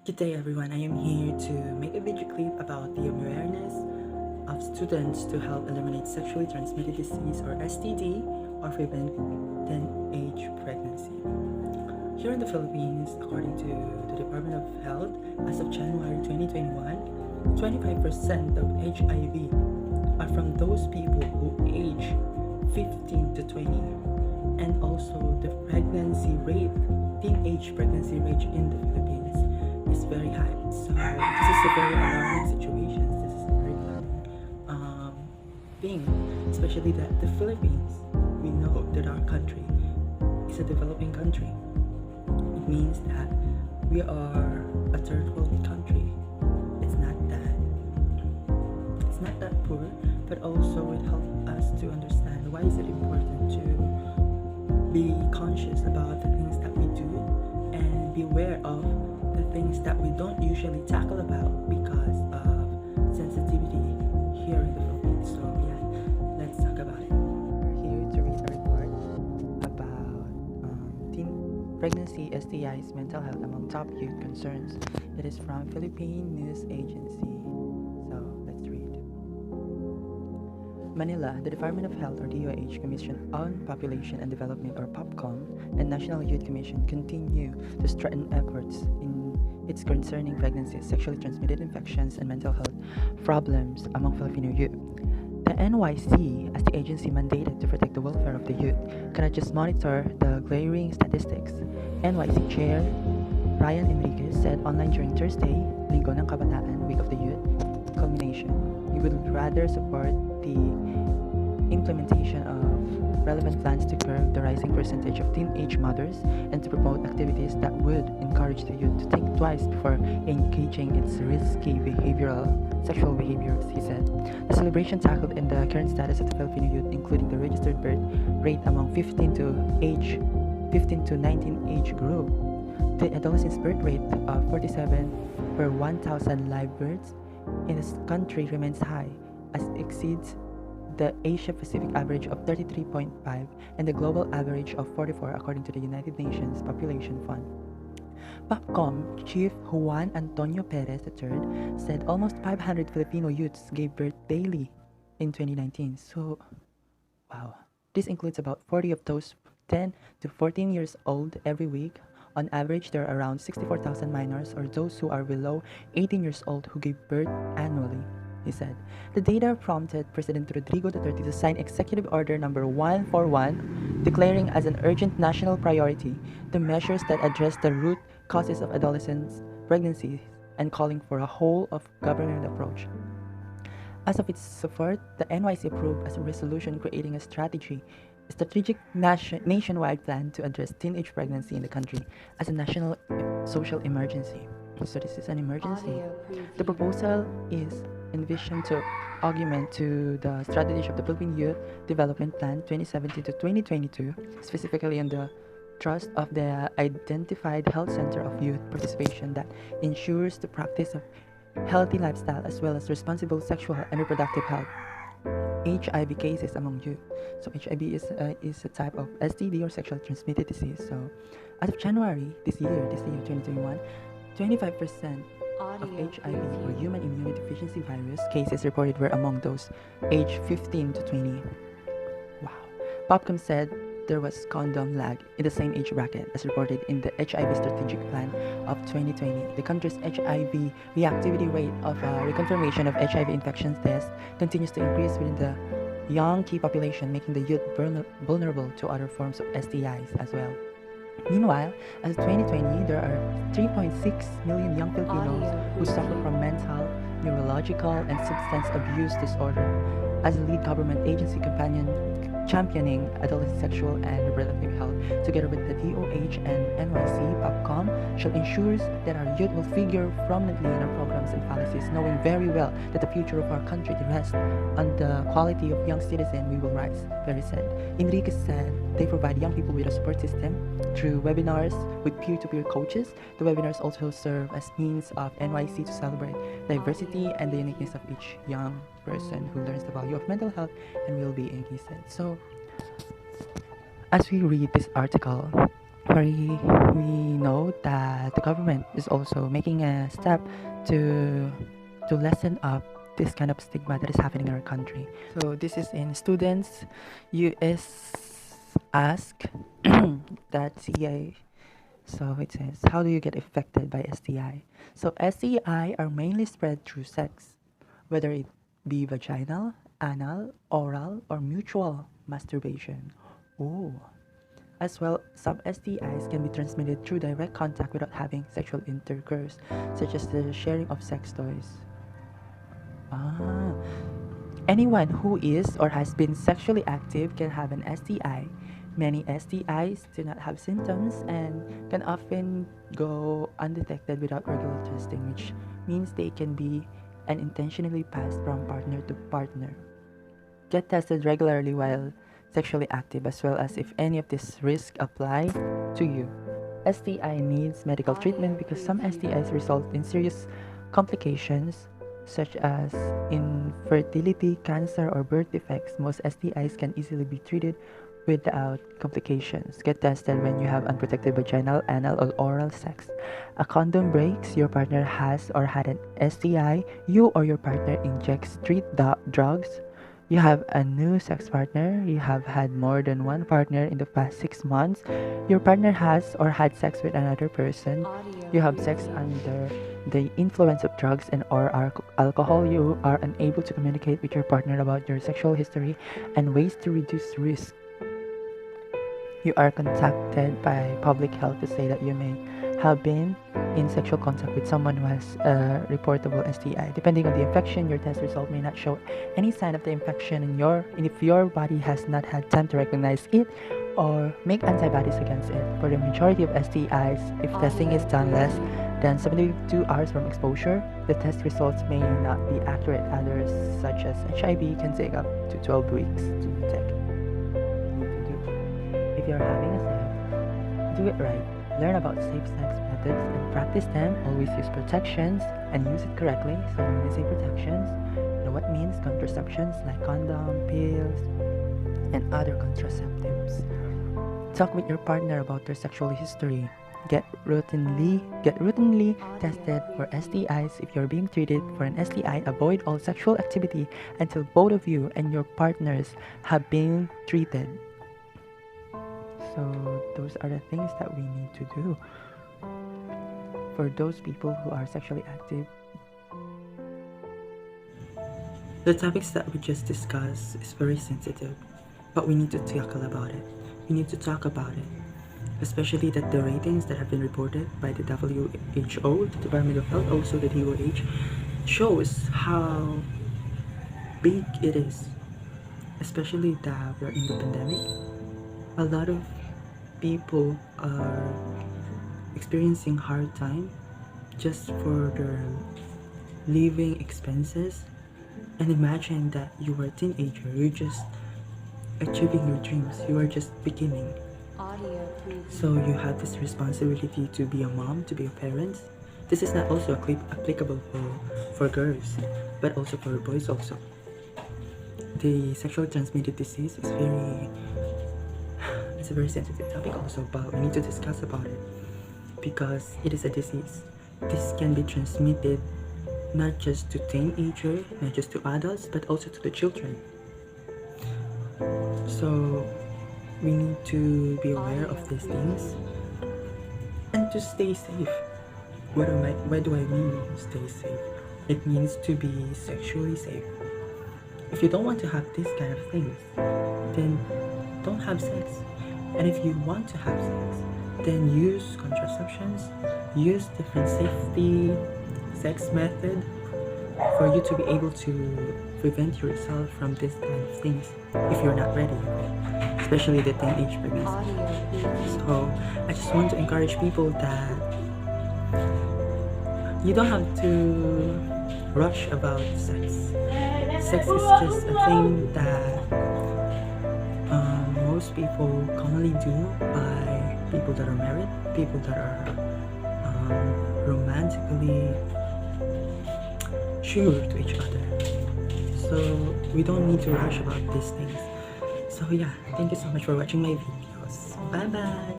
Good day, everyone. I am here to make a video clip about the awareness of students to help eliminate sexually transmitted disease or STD or prevent teen-age pregnancy. Here in the Philippines, according to the Department of Health, as of January 2021, 25% of HIV are from those people who age 15 to 20. And also the pregnancy rate, teenage pregnancy rate in the Philippines is very high. So this is a very alarming situation. This is a very alarming thing, especially that the Philippines, we know that our country is a developing country. It means that we are a third world country. It's not that poor, but also it helps us to understand why is it important to be conscious about the things that we do and be aware of the things that we don't usually tackle about because of sensitivity here in the Philippines. So yeah, let's talk about it. We're here to read a report about teen pregnancy, STIs, mental health among top youth concerns. It is from Philippine News Agency. So let's read. Manila, the Department of Health or DOH Commission on Population and Development or POPCOM and National Youth Commission continue to strengthen efforts in its concerning pregnancies, sexually transmitted infections, and mental health problems among Filipino youth. The NYC, as the agency mandated to protect the welfare of the youth, cannot just monitor the glaring statistics. NYC Chair Ryan Enriquez said online during Thursday, Linggo ng Kabataan, Week of the Youth, culmination. We would rather support the implementation of relevant plans to curb the rising percentage of teenage mothers and to promote activities that would encourage the youth to think twice before engaging in risky sexual behaviors, he said. The celebration tackled in the current status of the Filipino youth, including the registered birth rate among 15 to 19 age group. The adolescent's birth rate of 47 per 1,000 live births in this country remains high, as it exceeds the Asia-Pacific average of 33.5 and the global average of 44 according to the United Nations Population Fund. POPCOM Chief Juan Antonio Perez III said almost 500 Filipino youths gave birth daily in 2019. So, wow. This includes about 40 of those 10 to 14 years old every week. On average, there are around 64,000 minors or those who are below 18 years old who give birth annually, he said. The data prompted President Rodrigo Duterte to sign Executive Order Number 141, declaring as an urgent national priority the measures that address the root causes of adolescents' pregnancies and calling for a whole-of-government approach. As of its support, the NYC approved a resolution creating a strategic nationwide plan to address teenage pregnancy in the country as a national social emergency. So this is an emergency. The proposal is envisioned to augment to the strategy of the Philippine Youth Development Plan 2017 to 2022, specifically on the trust of the identified health center of youth participation that ensures the practice of healthy lifestyle as well as responsible sexual and reproductive health. HIV cases among youth. So HIV is a type of STD or sexually transmitted disease. So as of January this year 2021, 25% of HIV or human immunodeficiency virus cases reported were among those aged 15 to 20. Wow. POPCOM said there was condom lag in the same age bracket as reported in the HIV Strategic Plan of 2020. The country's HIV reactivity rate of reconfirmation of HIV infection tests continues to increase within the young key population, making the youth vulnerable to other forms of STIs as well. Meanwhile, as of 2020, there are 3.6 million young Filipinos who suffer from mental, neurological, and substance abuse disorder. As a lead government agency championing adolescent sexual and reproductive health, together with the DOH and NYC, POPCOM shall ensure that our youth will figure prominently in our programs and policies, knowing very well that the future of our country rests on the quality of young citizens we will rise, Perry said. Enriquez said they provide young people with a support system through webinars with peer-to-peer coaches. The webinars also serve as means of NYC to celebrate diversity and the uniqueness of each young person who learns the value of mental health and well-being, he said. So, as we read this article, we know that the government is also making a step to lessen up this kind of stigma that is happening in our country. So this is in students. US ask that CI. So it says, how do you get affected by STI? So STI are mainly spread through sex, whether it be vaginal, anal, oral, or mutual masturbation. Oh. As well, some STIs can be transmitted through direct contact without having sexual intercourse, such as the sharing of sex toys. Ah. Anyone who is or has been sexually active can have an STI. Many STIs do not have symptoms and can often go undetected without regular testing, which means they can be unintentionally passed from partner to partner. Get tested regularly while sexually active, as well as if any of these risks apply to you. STI needs medical treatment because some STIs result in serious complications such as infertility, cancer, or birth defects. Most STIs can easily be treated without complications. Get tested when you have unprotected vaginal, anal, or oral sex. A condom breaks, your partner has or had an STI, you or your partner injects street drugs, you have a new sex partner, you have had more than one partner in the past 6 months, your partner has or had sex with another person, you have sex under the influence of drugs and or alcohol, you are unable to communicate with your partner about your sexual history and ways to reduce risk. You are contacted by public health to say that you may have been in sexual contact with someone who has a reportable STI. Depending on the infection, your test result may not show any sign of the infection and if your body has not had time to recognize it or make antibodies against it. For the majority of STIs, if testing is done less than 72 hours from exposure, the test results may not be accurate. Others, such as HIV, can take up to 12 weeks to detect. If you're having a sex, do it right. Learn about safe sex methods and practice them. Always use protections and use it correctly. So when we say protections, know what means contraceptions like condom, pills, and other contraceptives. Talk with your partner about their sexual history. Get routinely tested for STIs. If you're being treated for an STI, avoid all sexual activity until both of you and your partners have been treated. So those are the things that we need to do for those people who are sexually active. The topics that we just discussed is very sensitive, but we need to tackle about it. We need to talk about it, especially that the ratings that have been reported by the WHO, the Department of Health, also the DOH, shows how big it is, especially that we're in the pandemic. A lot of people are experiencing hard time just for their living expenses. And imagine that you are a teenager, you're just achieving your dreams, you are just beginning. So you have this responsibility to be a mom, to be a parent. This is not also applicable for girls, but also for boys also. The sexually transmitted disease is it's a very sensitive topic also, but we need to discuss about it because it is a disease. This can be transmitted not just to teenagers, not just to adults, but also to the children. So we need to be aware of these things and to stay safe. What do I mean stay safe? It means to be sexually safe. If you don't want to have these kind of things, then don't have sex. And if you want to have sex, then use contraceptions, use different safety sex method for you to be able to prevent yourself from this kind of things if you're not ready, especially the teenage pregnancy. So I just want to encourage people that you don't have to rush about sex. Sex is just a thing that most people commonly do by people that are married, people that are romantically sure to each other. So we don't need to rush about these things. So yeah, thank you so much for watching my videos. Bye bye.